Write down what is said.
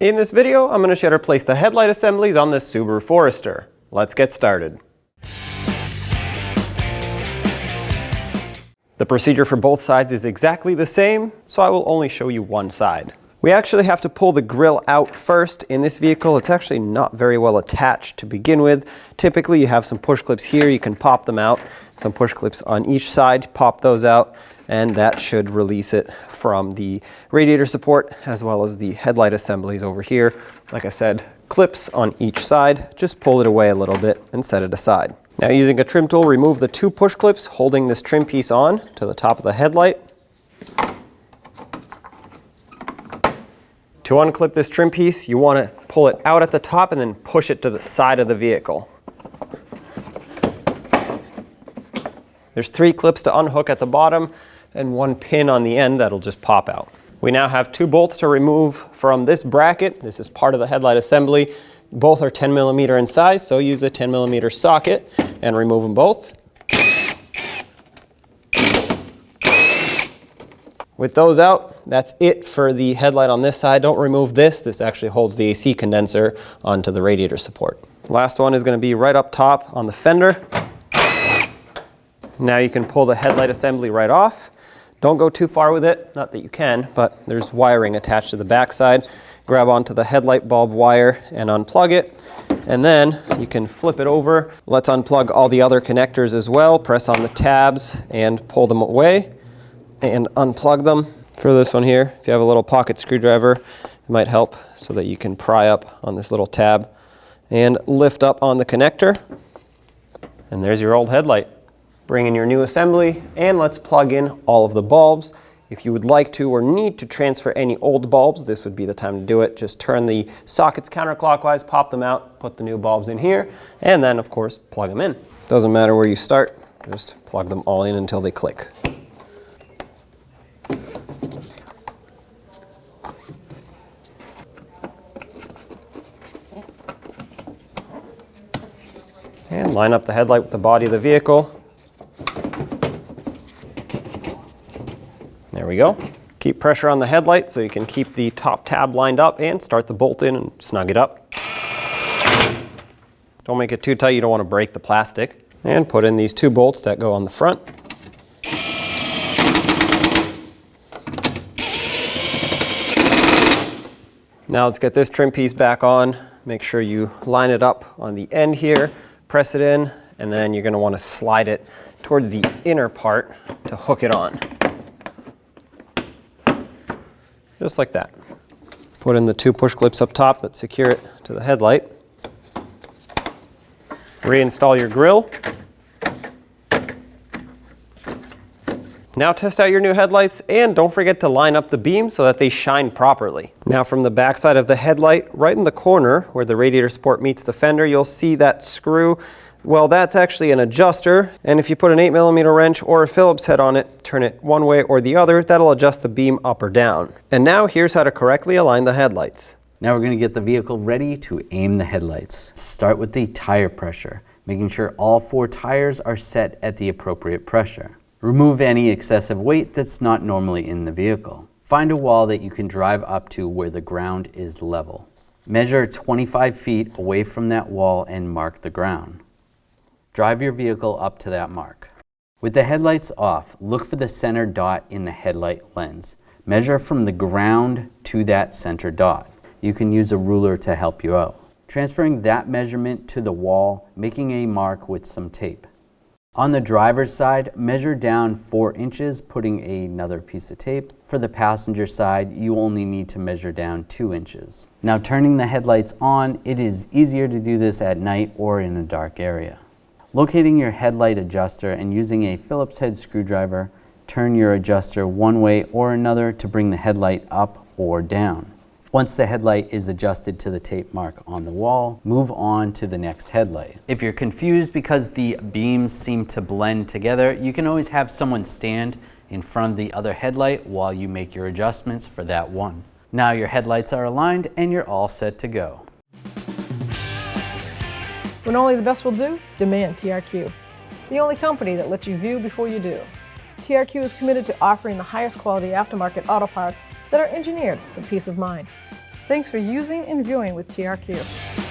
In this video, I'm going to show you how to place the headlight assemblies on this Subaru Forester. Let's get started. The procedure for both sides is exactly the same, so I will only show you one side. We actually have to pull the grille out first. In this vehicle, it's actually not very well attached to begin with. Typically, you have some push clips here, you can pop them out. Some push clips on each side, pop those out, and that should release it from the radiator support as well as the headlight assemblies over here. Like I said, clips on each side. Just pull it away a little bit and set it aside. Now, using a trim tool, remove the two push clips holding this trim piece on to the top of the headlight. To unclip this trim piece, you want to pull it out at the top and then push it to the side of the vehicle. There's 3 clips to unhook at the bottom and 1 pin on the end that'll just pop out. We now have 2 bolts to remove from this bracket. This is part of the headlight assembly. Both are 10mm in size, so use a 10mm socket and remove them both. With those out, that's it for the headlight on this side. Don't remove this. This actually holds the AC condenser onto the radiator support. Last one is going to be right up top on the fender. Now you can pull the headlight assembly right off. Don't go too far with it, not that you can, but there's wiring attached to the back side. Grab onto the headlight bulb wire and unplug it, and then you can flip it over. Let's unplug all the other connectors as well. Press on the tabs and pull them away and unplug them. For this one here, if you have a little pocket screwdriver, it might help so that you can pry up on this little tab and lift up on the connector. And there's your old headlight. Bring in your new assembly and let's plug in all of the bulbs. If you would like to or need to transfer any old bulbs, this would be the time to do it. Just turn the sockets counterclockwise, pop them out, put the new bulbs in here, and then of course plug them in. Doesn't matter where you start, just plug them all in until they click. And line up the headlight with the body of the vehicle. There we go. Keep pressure on the headlight so you can keep the top tab lined up and start the bolt in and snug it up. Don't make it too tight, you don't want to break the plastic. And put in these 2 bolts that go on the front. Now let's get this trim piece back on. Make sure you line it up on the end here, press it in, and then you're going to want to slide it towards the inner part to hook it on. Just like that. Put in the 2 push clips up top that secure it to the headlight. Reinstall your grille. Now test out your new headlights and don't forget to line up the beams so that they shine properly. Now from the back side of the headlight, right in the corner where the radiator support meets the fender, you'll see that screw. Well, that's actually an adjuster, and if you put an 8mm wrench or a Phillips head on it, turn it one way or the other, that'll adjust the beam up or down. And now here's how to correctly align the headlights. Now we're going to get the vehicle ready to aim the headlights. Start with the tire pressure, making sure all 4 tires are set at the appropriate pressure. Remove any excessive weight that's not normally in the vehicle. Find a wall that you can drive up to where the ground is level. Measure 25 feet away from that wall and mark the ground. Drive your vehicle up to that mark. With the headlights off, look for the center dot in the headlight lens. Measure from the ground to that center dot. You can use a ruler to help you out. Transferring that measurement to the wall, making a mark with some tape. On the driver's side, measure down 4 inches, putting another piece of tape. For the passenger side, you only need to measure down 2 inches. Now turning the headlights on, it is easier to do this at night or in a dark area. Locating your headlight adjuster and using a Phillips head screwdriver, turn your adjuster one way or another to bring the headlight up or down. Once the headlight is adjusted to the tape mark on the wall, move on to the next headlight. If you're confused because the beams seem to blend together, you can always have someone stand in front of the other headlight while you make your adjustments for that one. Now your headlights are aligned and you're all set to go. When only the best will do, demand TRQ. The only company that lets you view before you do. TRQ is committed to offering the highest quality aftermarket auto parts that are engineered for peace of mind. Thanks for using and viewing with TRQ.